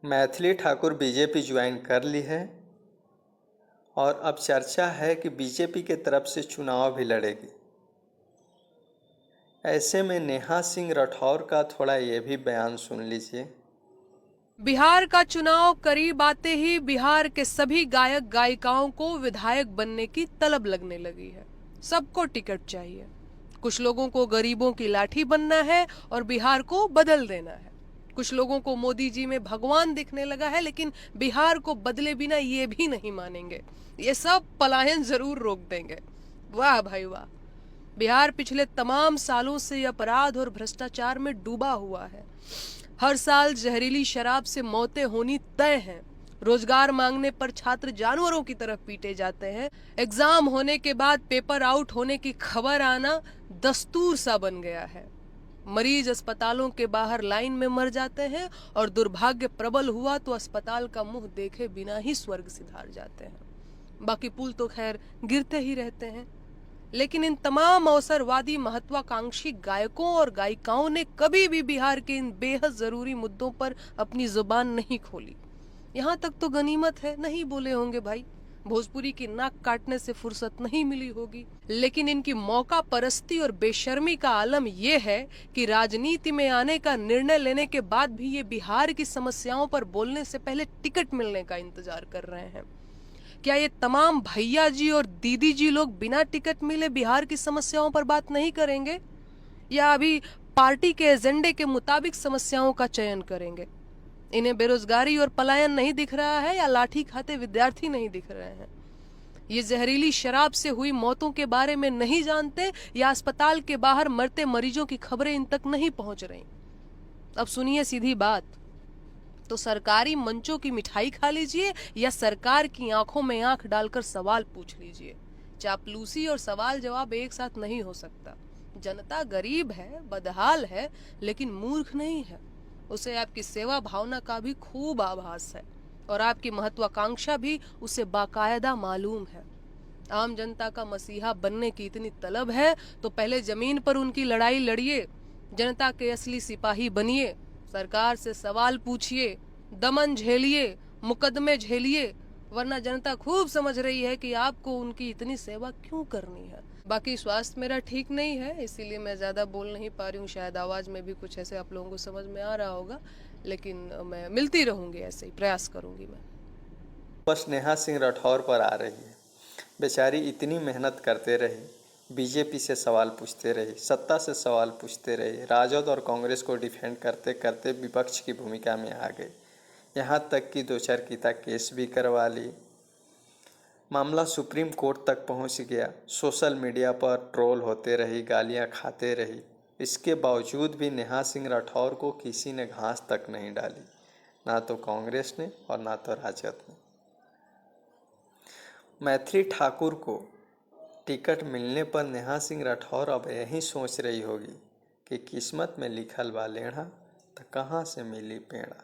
Maithili Thakur BJP join कर ली है और अब चर्चा है कि बीजेपी के तरफ से चुनाव भी लड़ेगी। ऐसे में नेहा सिंह राठौर का थोड़ा ये भी बयान सुन लीजिए। बिहार का चुनाव करीब आते ही बिहार के सभी गायक गायिकाओं को विधायक बनने की तलब लगने लगी है। सबको टिकट चाहिए। कुछ लोगों को गरीबों की लाठी बनना है और बिहार को बदल देना है। कुछ लोगों को मोदी जी में भगवान दिखने लगा है, लेकिन बिहार को बदले बिना ये भी नहीं मानेंगे। ये सब पलायन जरूर रोक देंगे। वाह भाई वाह। बिहार पिछले तमाम सालों से अपराध और भ्रष्टाचार में डूबा हुआ है। हर साल जहरीली शराब से मौतें होनी तय हैं। रोजगार मांगने पर छात्र जानवरों की तरफ पीटे जाते हैं। एग्जाम होने के बाद पेपर आउट होने की खबर आना दस्तूर सा बन गया है। मरीज अस्पतालों के बाहर लाइन में मर जाते हैं और दुर्भाग्य प्रबल हुआ तो अस्पताल का मुंह देखे बिना ही स्वर्ग सिधार जाते हैं। बाकी पुल तो खैर गिरते ही रहते हैं। लेकिन इन तमाम अवसरवादी महत्वाकांक्षी गायकों और गायिकाओं ने कभी भी बिहार के इन बेहद जरूरी मुद्दों पर अपनी जुबान नहीं खोली। यहाँ तक तो गनीमत है, नहीं बोले होंगे भाई। भोजपुरी की नाक काटने से फुर्सत नहीं मिली होगी। लेकिन इनकी मौका परस्ती और बेशर्मी का आलम यह है कि राजनीति में आने का निर्णय लेने के बाद भी ये बिहार की समस्याओं पर बोलने से पहले टिकट मिलने का इंतजार कर रहे हैं। क्या ये तमाम भैया जी और दीदी जी लोग बिना टिकट मिले बिहार की समस्याओं पर बात नहीं करेंगे, या अभी पार्टी के एजेंडे के मुताबिक समस्याओं का चयन करेंगे? इन्हें बेरोजगारी और पलायन नहीं दिख रहा है, या लाठी खाते विद्यार्थी नहीं दिख रहे हैं? ये जहरीली शराब से हुई मौतों के बारे में नहीं जानते, या अस्पताल के बाहर मरते मरीजों की खबरें इन तक नहीं पहुंच रही? अब सुनिए सीधी बात, तो सरकारी मंचों की मिठाई खा लीजिए या सरकार की आंखों में आंख डालकर सवाल पूछ लीजिए। चापलूसी और सवाल जवाब एक साथ नहीं हो सकता। जनता गरीब है, बदहाल है, लेकिन मूर्ख नहीं है। उसे आपकी सेवा भावना का भी खूब आभास है और आपकी महत्वाकांक्षा भी उसे बाकायदा मालूम है। आम जनता का मसीहा बनने की इतनी तलब है तो पहले जमीन पर उनकी लड़ाई लड़िए, जनता के असली सिपाही बनिए, सरकार से सवाल पूछिए, दमन झेलिए, मुकदमे झेलिए, वरना जनता खूब समझ रही है कि आपको उनकी इतनी सेवा क्यों करनी है। बाकी स्वास्थ्य मेरा ठीक नहीं है, इसीलिए मैं ज्यादा बोल नहीं पा रही हूँ। शायद आवाज में भी कुछ ऐसे आप लोगों को समझ में आ रहा होगा, लेकिन मैं मिलती रहूंगी, ऐसे ही प्रयास करूंगी मैं। बस नेहा सिंह राठौर पर आ रही है। बेचारी इतनी मेहनत करते रही, बीजेपी से सवाल पूछते रही, सत्ता से सवाल पूछते रही, राजद और कांग्रेस को डिफेंड करते करते विपक्ष की भूमिका में आ गई। यहाँ तक कि 2-4 केस भी करवा ली। मामला सुप्रीम कोर्ट तक पहुँच गया। सोशल मीडिया पर ट्रोल होते रही, गालियाँ खाते रही। इसके बावजूद भी नेहा सिंह राठौर को किसी ने घास तक नहीं डाली, ना तो कांग्रेस ने और ना तो राजद ने। मैथिली ठाकुर को टिकट मिलने पर नेहा सिंह राठौर अब यही सोच रही होगी कि किस्मत में लिखल बा लेढ़ा तो कहाँ से मिली पेड़ा।